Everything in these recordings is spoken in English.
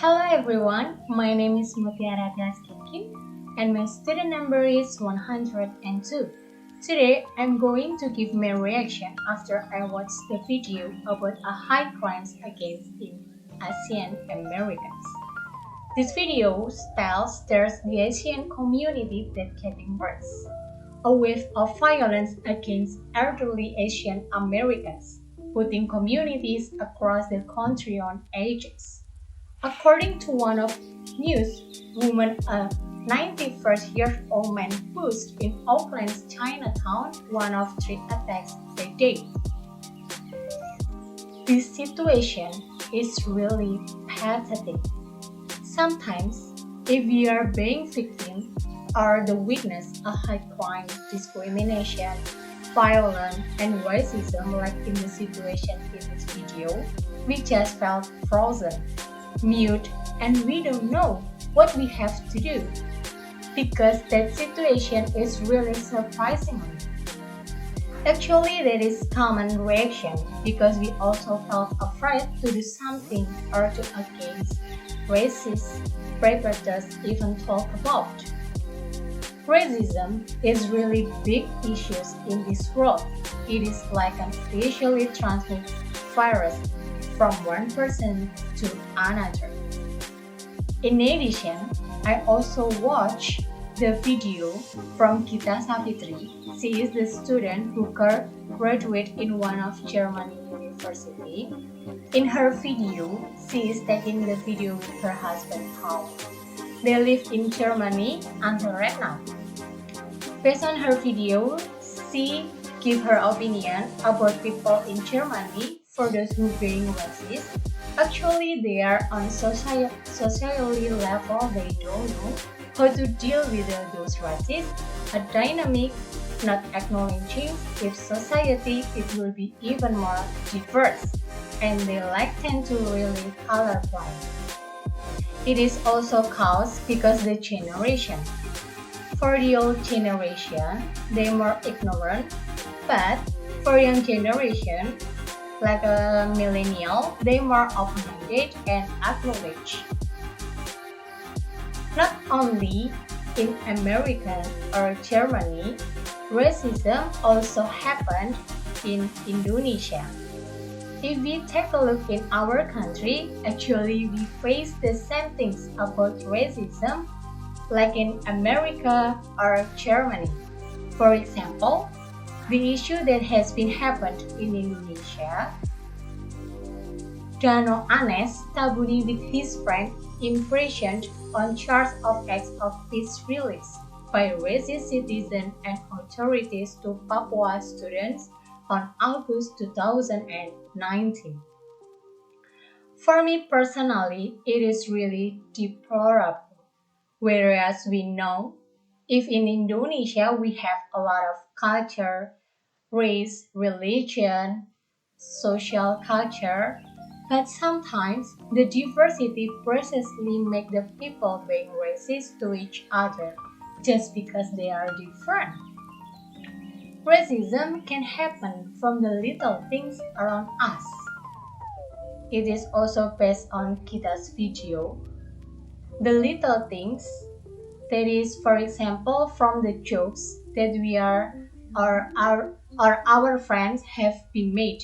Hello everyone, my name is Mutiara Tyas Kingkin and my student number is 102. Today I'm going to give my reaction after I watched the video about a high crimes against in Asian Americans. This video tells there's the Asian community that getting worse. A wave of violence against elderly Asian Americans, putting communities across the country on edges. According to one of news, woman, a 91-year-old man pushed in Auckland's Chinatown one of three attacks that day. This situation is really pathetic. Sometimes, if we are being victim or the witness of high crime, discrimination, violence, and racism like in the situation in this video, we just felt frozen, mute, and we don't know what we have to do because that situation is really surprising. Actually, that is common reaction because we also felt afraid to do something or to against racist prejudice even talk about. Racism is really big issues in this world. It is like an easily transmitted virus from one person to another. In addition, I also watched the video from Gita Savitri. She is the student who graduated in one of German university. In her video, she is taking the video with her husband Paul. They live in Germany until right now. Based on her video, she gives her opinion about people in Germany. For those who being racist, actually they are on socially level, they don't know how to deal with those racists, a dynamic not acknowledging if society it will be even more diverse, and they tend to really colorblind. It is also caused because the generation. For the old generation, they're more ignorant, but for young generation, like a millennial, they more open-minded and acknowledge. Not only in America or Germany, racism also happened in Indonesia. If we take a look in our country, actually we face the same things about racism like in America or Germany. For example, the issue that has been happened in Indonesia, Dano Anes Tabudi with his friend imprisoned on charge of acts of peace release by racist citizens and authorities to Papua students on August 2019. For me personally, it is really deplorable, whereas we know if in Indonesia we have a lot of culture, race, religion, social culture, but sometimes the diversity precisely make the people being racist to each other just because they are different. Racism can happen from the little things around us. It is also based on Kita's video. The little things, that is, for example, from the jokes that we are or our friends have been made.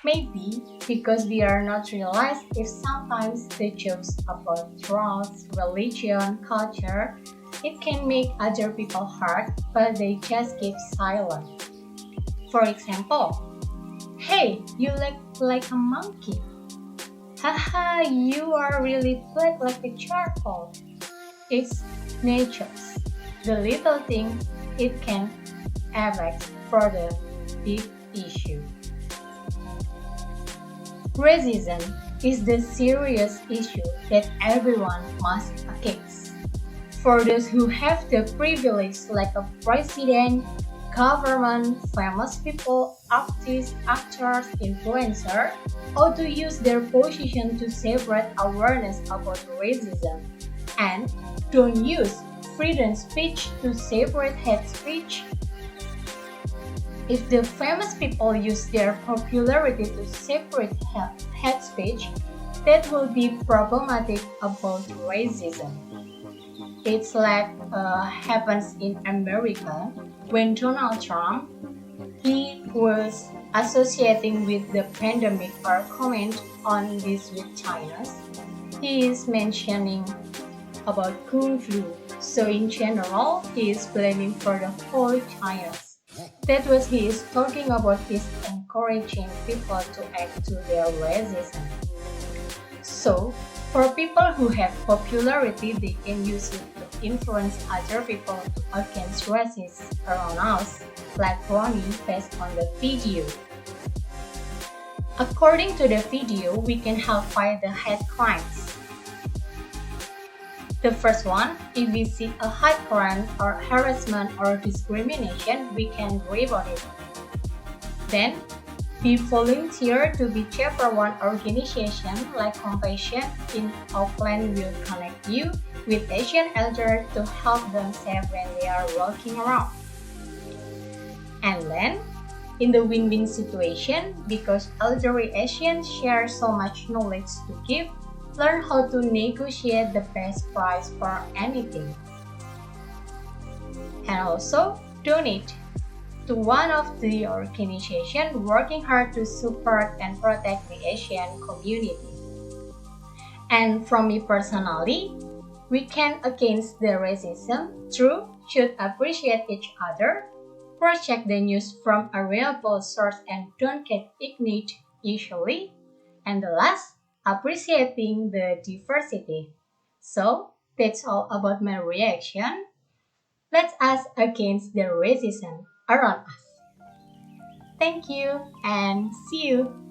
Maybe because we are not realized if sometimes the jokes about race, religion, culture, it can make other people hurt, but they just keep silent. For example, hey, you look like a monkey. Haha, you are really black like a charcoal. It's nature. The little thing, it can affect for the big issue. Racism is the serious issue that everyone must against. For those who have the privilege like a president, government, famous people, artists, actors, influencers, or to use their position to spread awareness about racism, and don't use freedom speech to separate hate speech. If the famous people use their popularity to separate hate speech, that will be problematic about racism. It's like happens in America when Donald Trump he was associating with the pandemic or comment on this with China. He is mentioning about kung flu. So in general, he is blaming for the whole China. That was he is talking about is encouraging people to act to their racism. So for people who have popularity, they can use it to influence other people against racists around us, like Ronnie based on the video. According to the video, we can help fight the hate crimes. The first one, if we see a hate crime or harassment or discrimination, we can report it. Then, we volunteer to be chapter one organization like Compassion in Auckland will connect you with Asian elders to help them safe when they are walking around. And then, in the win-win situation, because elderly Asians share so much knowledge to give, learn how to negotiate the best price for anything. And also, donate to one of the organizations working hard to support and protect the Asian community. And from me personally, we can against the racism through should appreciate each other, cross-check the news from a reliable source and don't get ignorant easily, and the last, appreciating the diversity. So, that's all about my reaction. Let's us against the racism around us. Thank you and see you.